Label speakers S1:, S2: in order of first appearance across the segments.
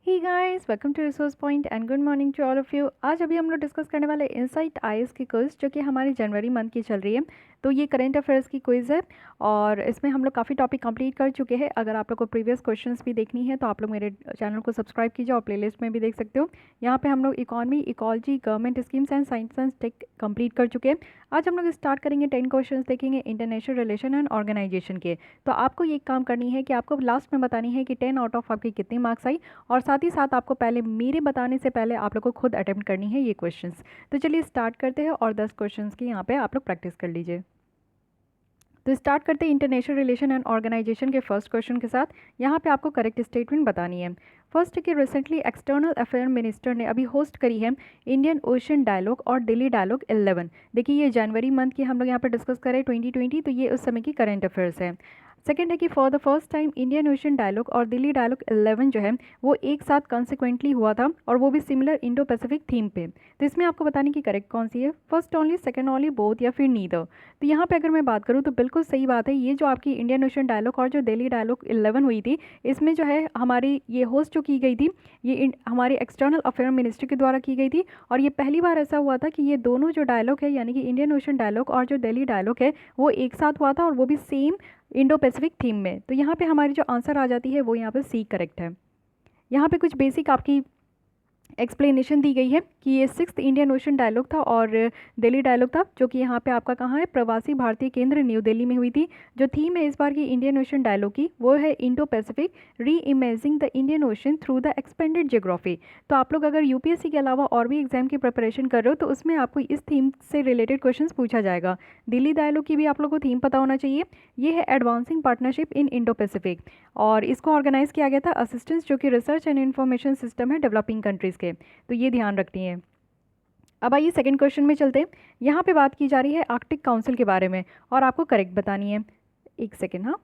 S1: Hey guys, welcome to resource point and good morning to all of you. आज अभी हम लोग discuss करने वाले इनसाइट आईएएस की क्विज जो कि हमारी जनवरी मंथ की चल रही है। तो ये करंट अफेयर्स की क्विज है और इसमें हम लोग काफ़ी टॉपिक कंप्लीट कर चुके हैं। अगर आप लोग को प्रीवियस क्वेश्चंस भी देखनी है तो आप लोग मेरे चैनल को सब्सक्राइब कीजिए और प्लेलिस्ट में भी देख सकते हो। यहाँ पे हम लोग economy, ecology, government schemes and science and tech complete कर चुके हैं। आज हम लोग स्टार्ट करेंगे 10 क्वेश्चंस देखेंगे इंटरनेशनल रिलेशन एंड ऑर्गेनाइजेशन के। तो आपको ये काम करनी है कि आपको लास्ट में बतानी है कि 10 आउट ऑफ आपकी कितनी मार्क्स आई, और साथ ही साथ आपको पहले मेरे बताने से पहले आप लोग को खुद अटेम्प्ट करनी है ये क्वेश्चंस। तो चलिए स्टार्ट करते हैं और 10 क्वेश्चंस की यहाँ पे आप लोग प्रैक्टिस कर लीजिए। तो स्टार्ट करते हैं इंटरनेशनल रिलेशन एंड ऑर्गेनाइजेशन के फर्स्ट क्वेश्चन के साथ। यहाँ पे आपको करेक्ट स्टेटमेंट बतानी है। फर्स्ट है कि रिसेंटली एक्सटर्नल अफेयर मिनिस्टर ने अभी होस्ट करी है इंडियन ओशन डायलॉग और दिल्ली डायलॉग 11। देखिए ये जनवरी मंथ की हम लोग यहाँ पे डिस्कस करें 2020, तो ये उस समय की करंट अफेयर्स है। सेकेंड है कि for the first time Indian ocean dialogue और दिल्ली डायलॉग 11 जो है वो एक साथ कंसिक्वेंटली हुआ था, और वो भी सिमिलर इंडो पैसिफिक थीम पे। तो इसमें आपको बताने की करेक्ट कौन सी है, first only, second only, both, या फिर नीदर। तो यहाँ पे अगर मैं बात करूँ तो बिल्कुल सही बात है। ये जो आपकी इंडियन ओशन डायलॉग और जो दिल्ली डायलॉग 11 हुई थी, इसमें जो है हमारी ये होस्ट जो की गई थी ये हमारी एक्सटर्नल अफेयर मिनिस्ट्री के द्वारा की गई थी। और ये पहली बार ऐसा हुआ था कि ये दोनों जो डायलॉग है यानी कि इंडियन ओशन डायलॉग और जो दिल्ली डायलॉग है वो एक साथ हुआ था, और वो भी सेम इंडो पैसिफिक थीम में। तो यहाँ पे हमारी जो आंसर आ जाती है वो यहाँ पे सी करेक्ट है। यहाँ पे कुछ बेसिक आपकी एक्सप्लेनेशन दी गई है कि ये 6th इंडियन ओशन डायलॉग था और दिल्ली डायलॉग था, जो कि यहाँ पे आपका कहाँ है, प्रवासी भारतीय केंद्र न्यू दिल्ली में हुई थी। जो थीम है इस बार की इंडियन ओशन डायलॉग की वो है इंडो पैसिफिक री imaging the Indian ocean through the expanded geography. तो आप लोग अगर यूपीएससी के अलावा और भी एग्जाम की प्रिपरेशन कर रहे हो तो उसमें आपको इस थीम से रिलेटेड क्वेश्चन पूछा जाएगा। दिल्ली डायलॉग की भी आप लोग को थीम पता होना चाहिए। ये है advancing partnership in Indo Pacific, और इसको ऑर्गेनाइज किया गया था असिस्टेंस जो कि रिसर्च एंड इन्फॉर्मेशन सिस्टम है डेवलपिंग कंट्रीज़ के। तो ये ध्यान रखनी है। अब आइए सेकंड क्वेश्चन में चलते हैं। यहाँ पे बात की जा रही है आर्कटिक काउंसिल के बारे में, और आपको करेक्ट बतानी है। एक सेकेंड, हाँ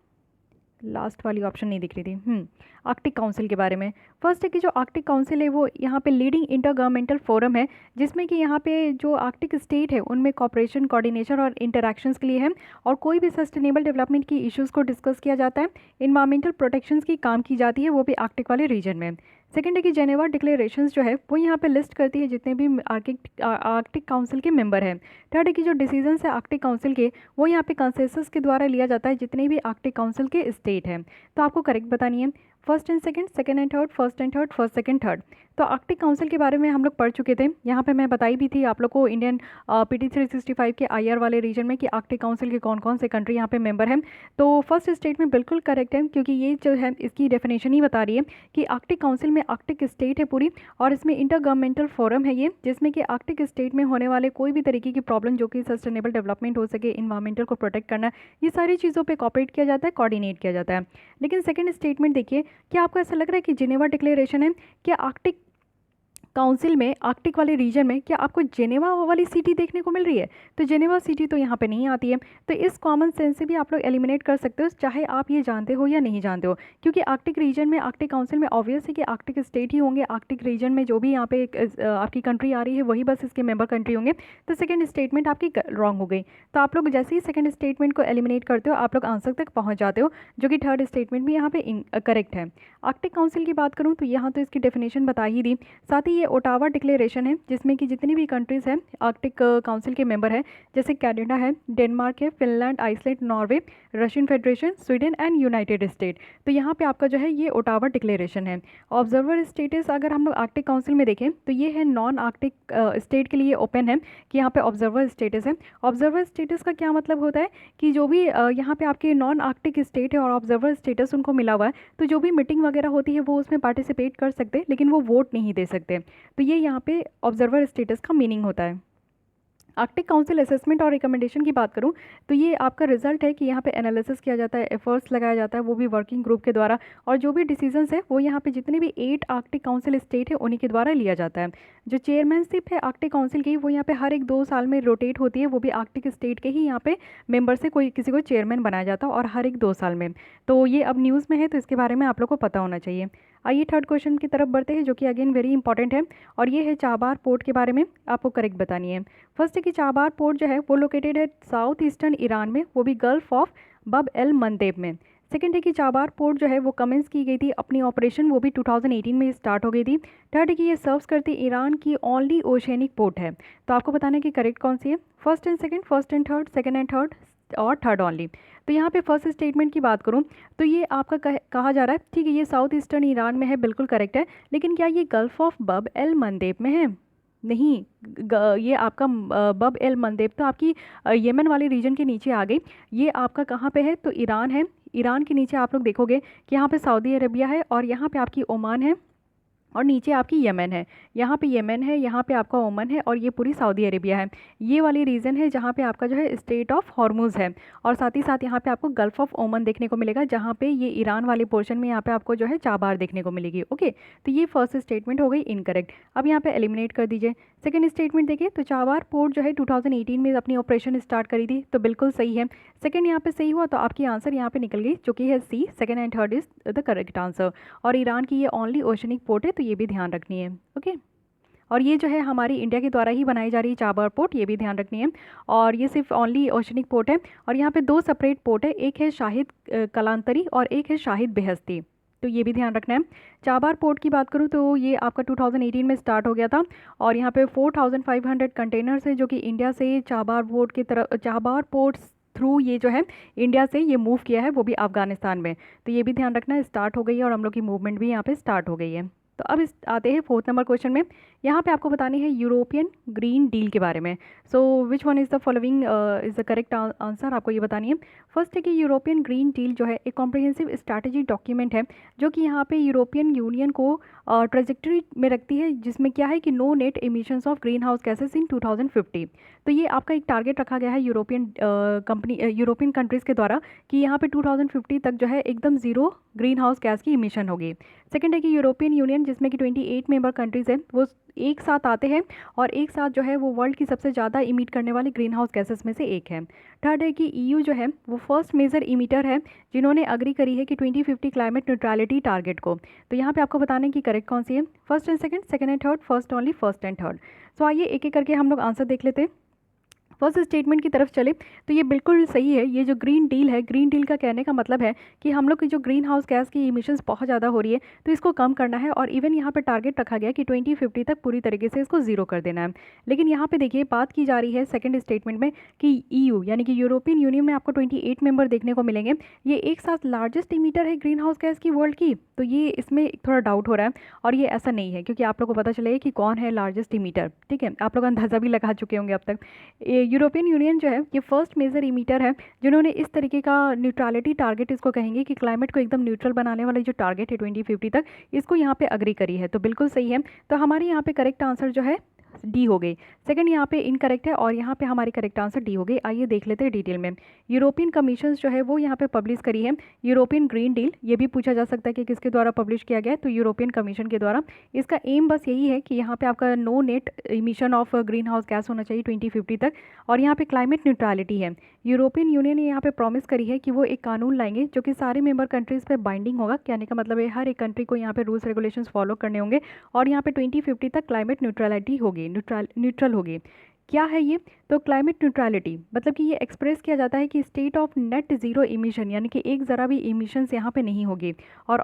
S1: लास्ट वाली ऑप्शन नहीं दिख रही थी। आर्कटिक काउंसिल के बारे में फर्स्ट है कि जो आर्कटिक काउंसिल है वो यहाँ पे लीडिंग इंटर गवर्नमेंटल फोरम है, जिसमें कि यहाँ पे जो आर्कटिक स्टेट है उनमें कॉपरेशन, कोऑर्डिनेशन और इंटरैक्शंस के लिए है, और कोई भी सस्टेनेबल डेवलपमेंट की इश्यूज़ को डिस्कस किया जाता है। इन्वायरमेंटल प्रोटेक्शंस की काम की जाती है, वो भी आर्कटिक वाले रीजन में। सेकेंड है कि जेनेवा डिक्लेरेशंस जो है वो यहाँ पे लिस्ट करती है जितने भी आर्कटिक काउंसिल के मेंबर हैं। थर्ड है कि जो डिसीजंस है आर्कटिक काउंसिल के वो यहाँ पे कंसेंसस के द्वारा लिया जाता है जितने भी आर्कटिक काउंसिल के स्टेट हैं। तो आपको करेक्ट बतानी है first and second, second and third, first and third, first second third. तो आर्कटिक काउंसिल के बारे में हम लोग पढ़ चुके थे, यहाँ पे मैं बताई भी थी आप लोग को इंडियन पीटी 365 के आईआर वाले रीजन में कि आर्कटिक काउंसिल के कौन कौन से कंट्री यहाँ पे मेंबर हैं। तो फर्स्ट स्टेटमेंट बिल्कुल करेक्ट है, क्योंकि ये जो है इसकी डेफिनेशन ही बता रही है कि आर्कटिक काउंसिल में आर्कटिक स्टेट है पूरी, और इसमें इंटर गवर्नमेंटल फोरम है ये, जिसमें कि आर्कटिक स्टेट में होने वाले कोई भी तरीके की प्रॉब्लम जो कि सस्टेनेबल डेवलपमेंट हो सके, इन्वायरमेंटल को प्रोटेक्ट करना, ये सारी चीज़ों पर कॉपरेट किया जाता है, कोऑर्डिनेट किया जाता है। लेकिन सेकेंड स्टेटमेंट देखिए, क्या आपको ऐसा लग रहा है कि जिनेवा डिक्लेरेशन है, क्या आर्कटिक काउंसिल में आर्कटिक वाले रीजन में क्या आपको जेनेवा वाली सिटी देखने को मिल रही है? तो जेनेवा सिटी तो यहाँ पे नहीं आती है। तो इस कॉमन सेंस से भी आप लोग एलिमिनेट कर सकते हो, चाहे आप ये जानते हो या नहीं जानते हो, क्योंकि आर्कटिक रीजन में आर्कटिक काउंसिल में ऑब्वियस है कि आर्कटिक स्टेट ही होंगे। आर्कटिक रीजन में जो भी यहाँ पे आपकी कंट्री आ रही है वही बस इसके मेंबर कंट्री होंगे। तो सेकेंड स्टेटमेंट आपकी रॉन्ग हो गई। तो आप लोग जैसे ही सेकेंड स्टेटमेंट को एलिमिनेट करते हो आप लोग आंसर तक पहुँच जाते हो, जो कि थर्ड स्टेटमेंट भी यहाँ पे करेक्ट है। आर्कटिक काउंसिल की बात करूँ तो यहाँ तो इसकी डेफिनेशन बता ही दी। साथ ही ये ओटावा डिक्लेरेशन है जिसमें कि जितनी भी कंट्रीज़ हैं आर्कटिक काउंसिल के मेंबर हैं, जैसे कनाडा है, डेनमार्क है, Finland, Iceland, Norway, Russian federation, Sweden and united state. तो यहाँ पे आपका जो है ये ओटावा डिक्लेरेशन है। ऑब्जर्वर स्टेटस अगर हम लोग आर्कटिक काउंसिल में देखें तो ये है नॉन आर्कटिक स्टेट के लिए ओपन है कि यहाँ पे ऑब्जर्वर स्टेटस है। ऑब्जर्वर स्टेटस का क्या मतलब होता है कि जो भी यहाँ पे आपके नॉन आर्कटिक स्टेट है और ऑब्जर्वर स्टेटस उनको मिला हुआ है, तो जो भी मीटिंग वगैरह होती है वो उसमें पार्टिसिपेट कर सकते हैं, लेकिन वो वोट नहीं दे सकते। तो ये यहाँ पे ऑब्जर्वर स्टेटस का मीनिंग होता है। आर्कटिक काउंसिल असेसमेंट और रिकमेंडेशन की बात करूं तो ये आपका रिजल्ट है कि यहाँ पे एनालिसिस किया जाता है, एफर्ट्स लगाया जाता है, वो भी वर्किंग ग्रुप के द्वारा, और जो भी डिसीजंस है वो यहाँ पे जितने भी 8 आर्कटिक काउंसिल स्टेट है उन्हीं के द्वारा लिया जाता है। जो चेयरमैनशिप है आर्कटिक काउंसिल की वो यहाँ पे हर एक 2 साल में रोटेट होती है, वो भी आर्कटिक स्टेट के ही यहाँ पे मेंबर से कोई किसी को चेयरमैन बनाया जाता है, और हर एक 2 साल में। तो ये अब न्यूज़ में है तो इसके बारे में आप लोग को पता होना चाहिए। आइए थर्ड क्वेश्चन की तरफ बढ़ते हैं, जो कि अगेन वेरी इंपॉर्टेंट है, और ये है चाबार पोर्ट के बारे में आपको करेक्ट बतानी है। फर्स्ट है कि चाबार पोर्ट जो है वो लोकेटेड है साउथ ईस्टर्न ईरान में, वो भी गल्फ ऑफ बब एल मंदेब में। सेकंड है कि चाबार पोर्ट जो है वो कमेंस की गई थी अपनी ऑपरेशन, वो भी 2018 में स्टार्ट हो गई थी। थर्ड है कि ये सर्व्स करती ईरान की ओनली ओशियनिक पोर्ट है। तो आपको बताना है कि करेक्ट कौन सी है, first and second, first and third, second and third और थर्ड ओनली। तो यहाँ पे फर्स्ट स्टेटमेंट की बात करूँ तो ये आपका कहा जा रहा है, ठीक है, ये साउथ ईस्टर्न ईरान में है, बिल्कुल करेक्ट है, लेकिन क्या ये गल्फ ऑफ बब एल मंदेब में है? नहीं, ये आपका बब एल मंदेब तो आपकी यमन वाले रीजन के नीचे आ गई। ये आपका कहाँ पे है, तो ईरान है। ईरान के नीचे आप लोग देखोगे कि यहाँ पे सऊदी अरबिया है और यहाँ पे आपकी ओमान है और नीचे आपकी यमन है। यहाँ पे यमन है, यहाँ पे आपका ओमान है और ये पूरी सऊदी अरेबिया है। ये वाली रीजन है जहाँ पे आपका जो है स्टेट ऑफ हॉर्मुज़ है, और साथ ही साथ यहाँ पे आपको गल्फ ऑफ ओमान देखने को मिलेगा, जहाँ पे ये ईरान वाले पोर्शन में यहाँ पे आपको जो है चाबार देखने को मिलेगी। ओके, तो ये फर्स्ट स्टेटमेंट हो गई इनकरेक्ट। अब यहाँ पे एलिमिनेट कर दीजिए। सेकंड स्टेटमेंट देखिए, तो चाबार पोर्ट जो है 2018 में अपनी ऑपरेशन स्टार्ट करी थी, तो बिल्कुल सही है। सेकंड यहाँ पे सही हुआ, तो आपकी आंसर यहाँ पे निकल गई, जो कि है C, second and third is the correct answer. और ईरान की ये ओनली ओशनिक पोर्ट है, तो ये भी ध्यान रखनी है। ओके, और ये जो है हमारी इंडिया के द्वारा ही बनाई जा रही है चाबार पोर्ट, ये भी ध्यान रखनी है। और ये सिर्फ ओनली ओशनिक पोर्ट है, और यहाँ पे दो सेपरेट पोर्ट है, एक है शाहिद कलांतरी और एक है शाहिद बेहस्ती, तो ये भी ध्यान रखना है। चाबार पोर्ट की बात करूँ तो ये आपका 2018 में स्टार्ट हो गया था, और यहाँ पे 4500 कंटेनर्स है जो कि इंडिया से चाबार पोर्ट की तरफ, चाबार पोर्ट थ्रू ये जो है इंडिया से ये मूव किया है, वो भी अफगानिस्तान में। तो ये भी ध्यान रखना है, स्टार्ट हो गई है और हम लोग की मूवमेंट भी यहाँ पे स्टार्ट हो गई है। तो अब आते हैं फोर्थ नंबर क्वेश्चन में। यहाँ पे आपको बतानी है यूरोपियन ग्रीन डील के बारे में। So which one is the following is the correct answer, आपको ये बतानी है। फर्स्ट है कि यूरोपियन ग्रीन डील जो है एक कॉम्प्रिहेंसिव स्ट्रैटेजी डॉक्यूमेंट है, जो कि यहाँ पे यूरोपियन यूनियन को ट्रेजेक्टरी में रखती है, जिसमें क्या है कि no net emissions of green house gases in 2050। तो ये आपका एक टारगेट रखा गया है यूरोपियन कंट्रीज़ के द्वारा, कि यहाँ पे 2050 तक जो है एकदम ज़ीरो ग्रीन हाउस गैस की इमिशन होगी। सेकंड है कि यूरोपियन यूनियन, जिसमें कि 28 मेंबर कंट्रीज़ हैं, वो एक साथ आते हैं और एक साथ जो है वो वर्ल्ड की सबसे ज़्यादा इमिट करने वाली ग्रीन हाउस गैसेस में से एक है। थर्ड है कि ईयू जो है वो फर्स्ट मेजर इमिटर है जिन्होंने अग्री करी है कि 2050 क्लाइमेट न्यूट्रलिटी टारगेट को। तो यहाँ पे आपको बताने की करेक्ट कौन सी है, first and second, second and third, first only, first and third. So आइए एक एक करके हम लोग आंसर देख लेते हैं। फर्स्ट स्टेटमेंट की तरफ चले तो ये बिल्कुल सही है। ये जो ग्रीन डील है, ग्रीन डील का कहने का मतलब है कि हम लोग की जो ग्रीन हाउस गैस की इमिशंस बहुत ज़्यादा हो रही है, तो इसको कम करना है, और इवन यहाँ पे टारगेट रखा गया कि 2050 तक पूरी तरीके से इसको ज़ीरो कर देना है। लेकिन यहाँ पे देखिए बात की जा रही है सेकंड स्टेटमेंट में कि ईयू यानी कि यूरोपियन यूनियन में आपको 28 मेंबर देखने को मिलेंगे, ये एक साथ लार्जेस्ट इमीटर है ग्रीन हाउस गैस की वर्ल्ड की। तो ये इसमें थोड़ा डाउट हो रहा है, और ये ऐसा नहीं है, क्योंकि आप लोग को पता चलेगा कि कौन है लार्जेस्ट इमीटर। ठीक है, आप लोग अंदाज़ा भी लगा चुके होंगे अब तक। यूरोपियन यूनियन जो है ये फर्स्ट मेजर इमीटर है जिन्होंने इस तरीके का न्यूट्रलिटी टारगेट, इसको कहेंगे कि क्लाइमेट को एकदम न्यूट्रल बनाने वाले जो टारगेट है 2050 तक, इसको यहाँ पे अग्री करी है। तो बिल्कुल सही है। तो हमारे यहाँ पे करेक्ट आंसर जो है डी हो गई। सेकंड यहाँ पे इनकरेक्ट है और यहाँ पे हमारी करेक्ट आंसर डी हो गई। आइए देख लेते हैं डिटेल में। यूरोपियन कमीशन जो है वो यहाँ पे पब्लिश करी है यूरोपियन ग्रीन डील। ये भी पूछा जा सकता है कि किसके द्वारा पब्लिश किया गया है, तो यूरोपियन कमीशन के द्वारा। इसका एम बस यही है कि यहाँ पे आपका no net emission of green house gas होना चाहिए 2050 तक, और यहाँ पे क्लाइमेट न्यूट्रलिटी है। यूरोपियन यूनियन ने यहाँ पे प्रॉमिस करी है कि वो एक कानून लाएंगे जो कि सारे मेंबर कंट्रीज़ पे बाइंडिंग होगा। कहने का मतलब है हर एक कंट्री को यहाँ पे रूल्स रेगुलेशंस फॉलो करने होंगे, और यहाँ पे 2050 तक क्लाइमेट न्यूट्रलिटी होगी, न्यूट्रल होगी। क्या है ये, तो क्लाइमेट न्यूट्रलिटी मतलब कि ये एक्सप्रेस किया जाता है कि state of net zero emission, यानी कि एक ज़रा भी इमिशंस यहाँ पे नहीं होगी, और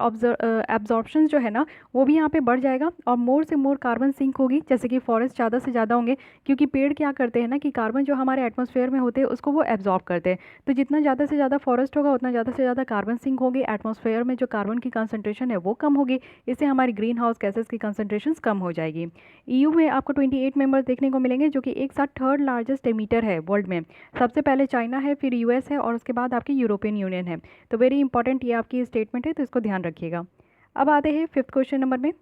S1: एब्जॉर्प्शन जो है ना वो भी यहाँ पे बढ़ जाएगा, और मोर से मोर कार्बन सिंक होगी, जैसे कि फॉरेस्ट ज़्यादा से ज़्यादा होंगे, क्योंकि पेड़ क्या करते हैं ना कि कार्बन जो हमारे एटमॉस्फेयर में होते हैं उसको वो एब्जॉर्ब करते हैं। तो जितना ज़्यादा से ज़्यादा फॉरेस्ट होगा उतना ज़्यादा से ज़्यादा कार्बन सिंक होगी, एटमॉस्फेयर में जो कार्बन की कंसनट्रेशन है वो कम होगी, इससे हमारी ग्रीन हाउस गैसेस की कंसनट्रेशन कम हो जाएगी। ईयू में आपको 28 मेंबर्स देखने को मिलेंगे, जो कि एक साथ थर्ड लार्जेस्ट एमीटर है वर्ल्ड में। सबसे पहले चाइना है, फिर यूएस है, और उसके बाद आपकी यूरोपियन यूनियन है। तो वेरी इंपॉर्टेंट ये आपकी स्टेटमेंट है, तो इसको ध्यान रखिएगा। अब आते हैं फिफ्थ क्वेश्चन नंबर में।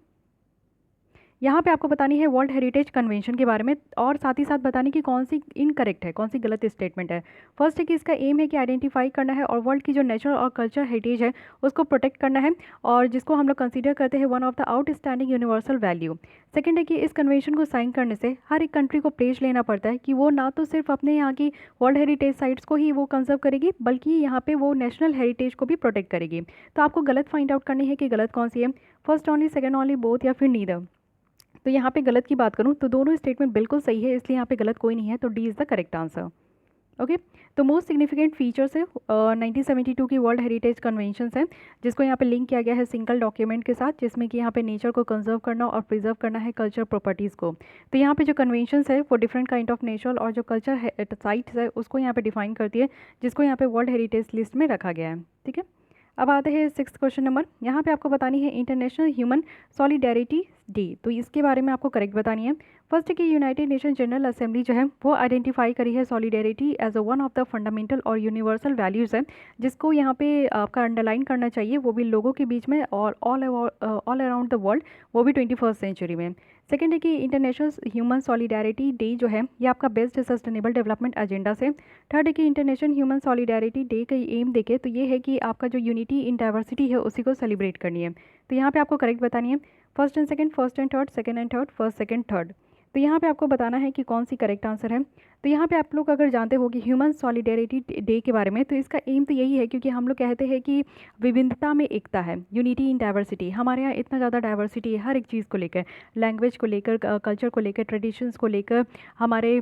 S1: यहाँ पे आपको बतानी है वर्ल्ड हेरिटेज कन्वेंशन के बारे में, और साथ ही साथ बताने की कौन सी इनकरेक्ट है, कौन सी गलत स्टेटमेंट है। फर्स्ट है कि इसका एम है कि आइडेंटिफाई करना है और वर्ल्ड की जो नेचुरल और कल्चर हेरिटेज है उसको प्रोटेक्ट करना है, और जिसको हम लोग कंसीडर करते हैं one of the outstanding universal value. Second है कि इस कन्वेंशन को साइन करने से हर एक कंट्री को प्लेज लेना पड़ता है कि वो ना तो सिर्फ अपने यहाँ की वर्ल्ड हेरिटेज साइट्स को ही वो कंजर्व करेगी, बल्कि यहाँ पे वो नेशनल हेरिटेज को भी प्रोटेक्ट करेगी। तो आपको गलत फाइंड आउट करनी है कि गलत कौन सी है, first only, second only, both, या फिर नीदर। तो यहाँ पे गलत की बात करूँ तो दोनों स्टेटमेंट बिल्कुल सही है, इसलिए यहाँ पे गलत कोई नहीं है, तो D is the correct answer. Okay. तो मोस्ट सिग्निफिकेंट फीचर्स है 1972 की वर्ल्ड हेरिटेज कन्वेंशन है, जिसको यहाँ पे लिंक किया गया है सिंगल डॉक्यूमेंट के साथ, जिसमें कि यहाँ पे नेचर को कंजर्व करना और प्रिजर्व करना है कल्चर प्रॉपर्टीज़ को। तो यहाँ पे जो कन्वेंशंस है वो डिफरेंट काइंड ऑफ नेचर और जो कल्चर है साइट्स है उसको यहाँ पे डिफाइन करती है, जिसको यहाँ पे वर्ल्ड हेरिटेज लिस्ट में रखा गया है। ठीक है, अब आते हैं 6th क्वेश्चन नंबर। यहाँ पे आपको बतानी है इंटरनेशनल ह्यूमन सॉलिडेरिटी डे, तो इसके बारे में आपको करेक्ट बतानी है। फर्स्ट कि यूनाइटेड नेशन जनरल असेंबली जो है वो आइडेंटिफाई करी है solidarity as a one of the fundamental और यूनिवर्सल वैल्यूज़ है, जिसको यहाँ पे आपका अंडरलाइन करना चाहिए, वो भी लोगों के बीच में और ऑल अराउंड द वर्ल्ड, वो भी 21st सेंचुरी में। सेकेंड है कि इंटरनेशनल ह्यूमन सॉलिडेरिटी डे जो है ये आपका बेस्ट सस्टेनेबल डेवलपमेंट एजेंडा से। थर्ड है कि इंटरनेशनल ह्यूमन सॉलिडेरिटी डे का एम देखे तो ये है कि आपका जो यूनिटी इन डाइवर्सिटी है उसी को सेलिब्रेट करनी है। तो यहाँ पे आपको करेक्ट बतानी है first and second, first and third, second and third, first second third. तो यहाँ पे आपको बताना है कि कौन सी करेक्ट आंसर है। तो यहाँ पे आप लोग अगर जानते हो कि ह्यूमन सॉलिडेरिटी डे के बारे में, तो इसका एम तो यही है, क्योंकि हम लोग कहते हैं कि विविधता में एकता है, यूनिटी इन डाइवर्सिटी। हमारे यहाँ इतना ज़्यादा डाइवर्सिटी है हर एक चीज़ को लेकर, लैंग्वेज को लेकर, कल्चर को लेकर, ट्रेडिशंस को लेकर, हमारे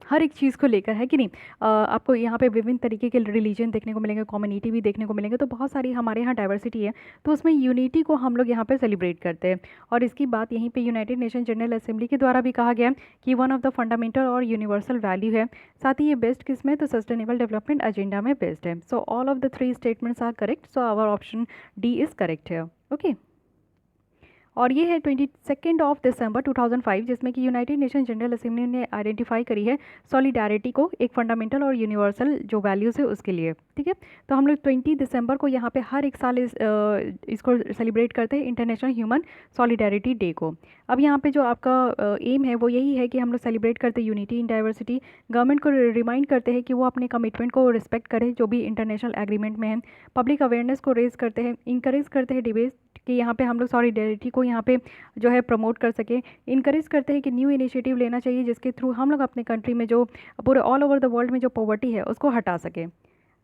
S1: हर एक चीज़ को लेकर, है कि नहीं। आपको यहाँ पे विभिन्न तरीके के रिलीजन देखने को मिलेंगे, कम्युनिटी भी देखने को मिलेंगे, तो बहुत सारी हमारे यहाँ डाइवर्सिटी है, तो उसमें यूनिटी को हम लोग यहाँ पे सेलिब्रेट करते हैं। और इसकी बात यहीं पे यूनाइटेड नेशन जनरल असेंबली के द्वारा भी कहा गया कि वन ऑफ द फंडामेंटल और यूनिवर्सल वैल्यू है। साथ ही ये बेस्ट किस में, तो सस्टेनेबल डेवलपमेंट एजेंडा में बेस्ट है। So all of the 3 statements are correct, so our option D is correct है। ओके, और ये है 22 ऑफ दिसंबर 2005, जिसमें कि यूनाइटेड नेशन जनरल असेंबली ने आइडेंटिफाई करी है सॉलिडारिटी को एक फंडामेंटल और यूनिवर्सल जो वैल्यूज़ है उसके लिए। ठीक है, तो हम लोग 20 दिसंबर को यहाँ पे हर एक साल इसको सेलिब्रेट करते हैं, इंटरनेशनल ह्यूमन सॉलिडारिटी डे को। अब यहाँ पे जो आपका एम है वो यही है कि हम लोग सेलिब्रेट करते हैं यूनिटी इन डाइवर्सिटी, गवर्नमेंट को रिमाइंड करते हैं कि वो अपने कमिटमेंट को रिस्पेक्ट करे जो भी इंटरनेशनल एग्रीमेंट में है, पब्लिक अवेयरनेस को रेज करते हैं, इंकरेज करते हैं डिबेट कि यहाँ पे हम लोग सॉलिडेरिटी को यहाँ पे जो है प्रमोट कर सके, इनकरेज करते हैं कि न्यू इनिशिएटिव लेना चाहिए जिसके थ्रू हम लोग अपने कंट्री में जो पूरे ऑल ओवर द वर्ल्ड में जो पॉवर्टी है उसको हटा सके।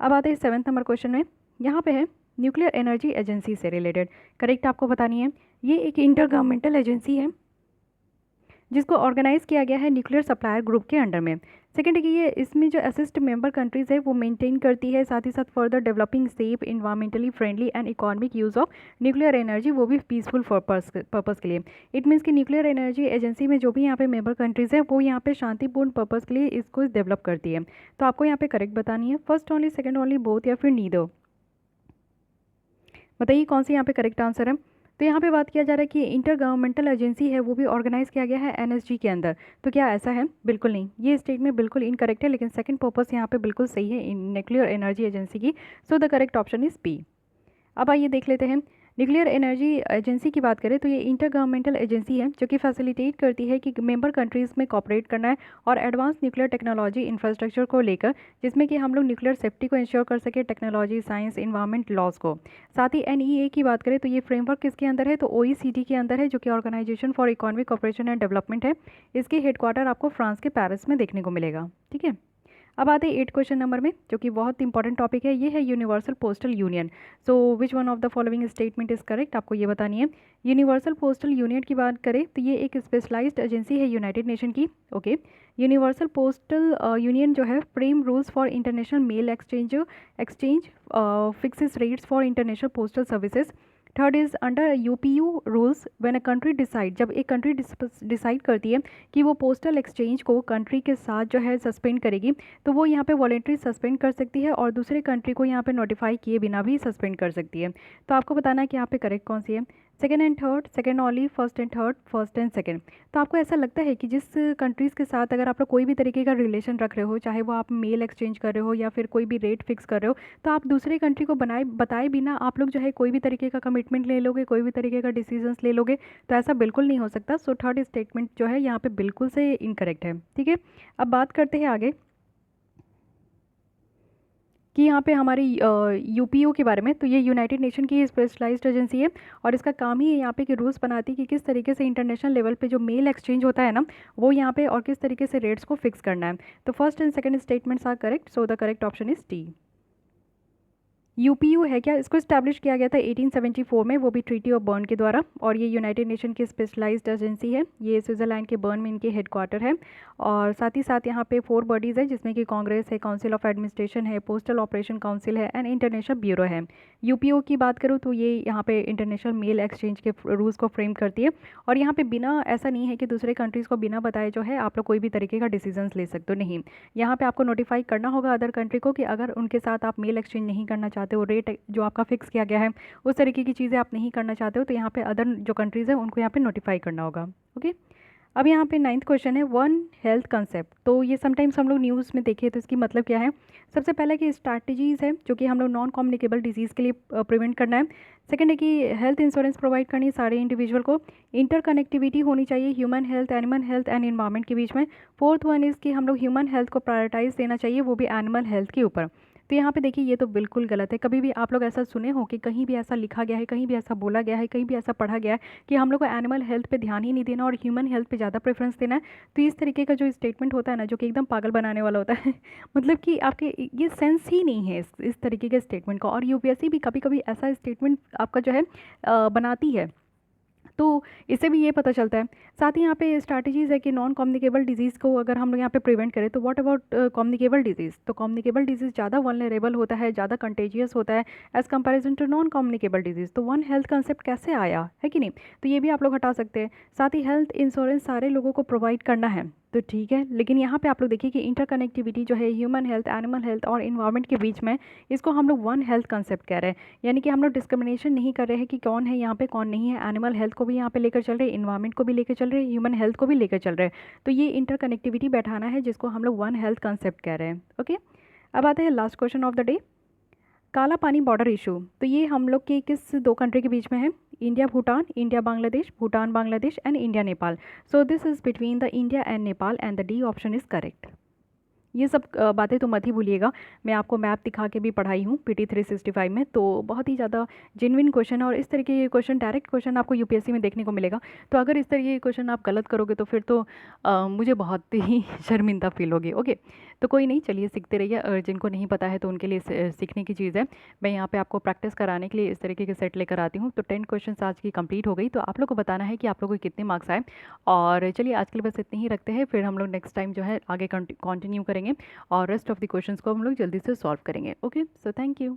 S1: अब आते हैं 7th नंबर क्वेश्चन में। यहाँ पे है न्यूक्लियर एनर्जी एजेंसी से रिलेटेड, करेक्ट आपको बतानी है। ये एक इंटर गवर्नमेंटल एजेंसी है जिसको ऑर्गेनाइज किया गया है न्यूक्लियर सप्लायर ग्रुप के अंडर में। सेकेंड है कि ये इसमें जो असिस्ट मेंबर कंट्रीज़ है वो मेंटेन करती है, साथ ही साथ further developing safe, environmentally friendly and economic use of nuclear energy, वो भी पीसफुल पर्पज़ के लिए। इट मीन्स कि न्यूक्लियर एनर्जी एजेंसी में जो भी यहाँ पे मेंबर कंट्रीज़ है वो यहाँ पे शांतिपूर्ण पर्पज़ के लिए इसको डेवलप करती है। तो आपको यहाँ पे करेक्ट बतानी है, first only, second only, both, या फिर नीदर। बताइए कौन सी यहाँ पे करेक्ट आंसर है। तो यहाँ पे बात किया जा रहा है कि इंटर गवर्नमेंटल एजेंसी है वो भी ऑर्गेनाइज किया गया है एनएसजी के अंदर। तो क्या ऐसा है? बिल्कुल नहीं, ये स्टेटमेंट बिल्कुल इनकरेक्ट है, लेकिन सेकंड पर्पस यहाँ पे बिल्कुल सही है न्यूक्लियर एनर्जी एजेंसी की। So the correct option is B. अब आइए देख लेते हैं न्यूक्लियर एनर्जी एजेंसी की बात करें तो ये इंटर गवर्नमेंटल एजेंसी है जो कि फैसिलिटेट करती है कि मेंबर कंट्रीज़ में कॉपरेट करना है और एडवांस न्यूक्लियर टेक्नोलॉजी इंफ्रास्ट्रक्चर को लेकर, जिसमें कि हम लोग न्यूक्लियर सेफ्टी को इंश्योर कर सके, टेक्नोलॉजी, साइंस, इन्वायरमेंट, लॉज को। साथ ही एनईए की बात करें तो ये फ्रेमवर्क किसके अंदर है, तो ओईसीडी के अंदर है, जो कि organization for economic cooperation and development है। इसके हेडक्वार्टर आपको फ्रांस के पेरिस में देखने को मिलेगा। ठीक है, अब आते हैं 8 क्वेश्चन नंबर में, जो कि बहुत इंपॉर्टेंट टॉपिक है, ये है universal postal union. So which one of the following statement is correct, आपको ये बतानी है। यूनिवर्सल पोस्टल यूनियन की बात करें तो ये एक स्पेशलाइज्ड एजेंसी है यूनाइटेड नेशन की। ओके, यूनिवर्सल पोस्टल यूनियन जो है frame rules for international mail exchange fixes rates for international postal services. Third is under UPU rules when a country decide, जब एक कंट्री डिसाइड करती है कि वो पोस्टल एक्सचेंज को कंट्री के साथ जो है सस्पेंड करेगी, तो वो यहाँ पे वॉलेंट्री सस्पेंड कर सकती है और दूसरे कंट्री को यहाँ पे नोटिफाई किए बिना भी सस्पेंड कर सकती है। तो आपको बताना है कि यहाँ पे करेक्ट कौन सी है, second and third, second only, first and third, first and second. तो आपको ऐसा लगता है कि जिस कंट्रीज़ के साथ अगर आप लोग कोई भी तरीके का रिलेशन रख रहे हो, चाहे वो आप मेल एक्सचेंज कर रहे हो या फिर कोई भी रेट फिक्स कर रहे हो, तो आप दूसरे कंट्री को बताए बिना आप लोग जो है कोई भी तरीके का कमिटमेंट ले लोगे, कोई भी तरीके का डिसीजंस ले लोगे, तो ऐसा बिल्कुल नहीं हो सकता। सो थर्ड स्टेटमेंट जो है यहाँ पे बिल्कुल से इनकरेक्ट है। ठीक है, अब बात करते हैं आगे कि यहाँ पे हमारी यूपीओ के बारे में। तो ये यूनाइटेड नेशन की स्पेशलाइज्ड एजेंसी है और इसका काम ही है यहाँ पे कि रूल्स बनाती है कि किस तरीके से इंटरनेशनल लेवल पे जो मेल एक्सचेंज होता है ना, वो यहाँ पे और किस तरीके से रेट्स को फिक्स करना है। तो first and second statements are correct, so the correct option is D. UPU है क्या, इसको इस्टेब्लिश किया गया था 1874 में, वो भी ट्रीटी ऑफ बर्न के द्वारा, और ये यूनाइटेड नेशन की स्पेशलाइज्ड एजेंसी है। ये स्विट्ज़रलैंड के बर्न में इनके हेडक्वार्टर है। और साथ ही साथ यहाँ पे 4 बॉडीज़ है, जिसमें कि कांग्रेस है, काउंसिल ऑफ एडमिनिस्ट्रेशन है, पोस्टल ऑपरेशन काउंसिल है, एंड इंटरनेशनल ब्यूरो है। यूपीओ की बात करूँ तो ये यहाँ पे इंटरनेशनल मेल एक्सचेंज के रूल्स को फ्रेम करती है। और यहाँ पे बिना, ऐसा नहीं है कि दूसरे कंट्रीज़ को बिना बताए जो है आप लोग कोई भी तरीके का डिसीजंस ले सकते हो, नहीं। यहाँ पे आपको नोटिफाई करना होगा अदर कंट्री को कि अगर उनके साथ आप मेल एक्सचेंज नहीं करना चाहते हो, रेट जो आपका फिक्स किया गया है उस तरीके की चीज़ें आप नहीं करना चाहते हो, तो यहाँ पे अदर जो कंट्रीज़ है उनको यहाँ पे नोटिफाई करना होगा। ओके, अब यहाँ पे 9th क्वेश्चन है, वन हेल्थ कंसेप्ट। तो ये समटाइम्स हम लोग न्यूज़ में देखे तो इसकी मतलब क्या है। सबसे पहले कि स्ट्रैटेजीज़ है जो कि हम लोग नॉन कम्युनिकेबल डिजीज़ के लिए प्रिवेंट करना है। सेकंड है कि हेल्थ इंश्योरेंस प्रोवाइड करनी है सारे इंडिविजुअल को। इंटरकनेक्टिविटी होनी चाहिए human health, animal health and environment के बीच में। फोर्थ वन इज़ कि हम लोग ह्यूमन हेल्थ को प्रायोरिटाइज देना चाहिए, वो भी एनिमल हेल्थ के ऊपर। तो यहाँ पे देखिए ये तो बिल्कुल गलत है। कभी भी आप लोग ऐसा सुने हो कि कहीं भी ऐसा लिखा गया है, कहीं भी ऐसा बोला गया है, कहीं भी ऐसा पढ़ा गया है कि हम लोग को एनिमल हेल्थ पे ध्यान ही नहीं देना और ह्यूमन हेल्थ पे ज़्यादा प्रेफरेंस देना है? तो इस तरीके का जो स्टेटमेंट होता है ना, जो कि एकदम पागल बनाने वाला होता है मतलब कि आपके ये सेंस ही नहीं है इस तरीके के स्टेटमेंट का। और यूपीएससी भी कभी कभी ऐसा स्टेटमेंट आपका जो है बनाती है, तो इससे भी ये पता चलता है। साथ ही यहाँ पे स्ट्रैटेजीज़ है कि नॉन कम्युनिकेबल डिजीज़ को अगर हम लोग यहाँ पे प्रिवेंट करें तो व्हाट अबाउट कम्युनिकेबल डिजीज़। तो कम्युनिकेबल डिजीज़ ज़्यादा वल्नरेबल होता है, ज़्यादा कंटेजियस होता है as comparison to non communicable disease. तो वन हेल्थ कंसेप्ट कैसे आया है कि नहीं, तो ये भी आप लोग हटा सकते हैं। साथ ही हेल्थ इंश्योरेंस सारे लोगों को प्रोवाइड करना है, तो ठीक है, लेकिन यहाँ पे आप लोग देखिए कि इंटरकनेक्टिविटी जो है ह्यूमन हेल्थ, एनिमल हेल्थ और इन्वायरमेंट के बीच में, इसको हम लोग वन हेल्थ कंसेप्ट कह रहे हैं। यानी कि हम लोग डिस्क्रिमिनेशन नहीं कर रहे हैं कि कौन है यहाँ पे कौन नहीं है। एनिमल हेल्थ को भी यहाँ पे लेकर चल रहे हैं, इन्वायरमेंट को भी लेकर चल रहे हैं, ह्यूमन हेल्थ को भी लेकर चल रहे हैं। तो ये इंटरकनेक्टिविटी बैठाना है जिसको हम लोग वन हेल्थ कंसेप्ट कह रहे हैं। ओके, अब आते हैं last question of the day, काला पानी बॉर्डर इशू। तो ये हम लोग के किस 2 कंट्री के बीच में है? India Bhutan, India Bangladesh, Bhutan Bangladesh and India Nepal. So this is between the India and Nepal and the D option is correct. ये सब बातें तो मत ही भूलिएगा, मैं आपको मैप दिखा के भी पढ़ाई हूँ पीटी 365 में। तो बहुत ही ज़्यादा जेन्युइन क्वेश्चन है और इस तरीके के क्वेश्चन, डायरेक्ट क्वेश्चन आपको यूपीएससी में देखने को मिलेगा। तो अगर इस तरीके के क्वेश्चन आप गलत करोगे तो फिर तो मुझे बहुत ही शर्मिंदा फील होगी। ओके, तो कोई नहीं, चलिए सीखते रहिए। और जिनको नहीं पता है तो उनके लिए सीखने की चीज़ है। मैं यहाँ पे आपको प्रैक्टिस कराने के लिए इस तरीके के सेट लेकर आती हूँ। तो 10 क्वेश्चन आज की कंप्लीट हो गई। तो आप लोग को बताना है कि आप लोगों को कितने मार्क्स आए। और चलिए आज के लिए बस इतने ही रखते हैं, फिर हम लोग नेक्स्ट टाइम जो है आगे कंटिन्यू करेंगे और रेस्ट ऑफ द क्वेश्चंस को हम लोग जल्दी से सॉल्व करेंगे। Okay, so thank you.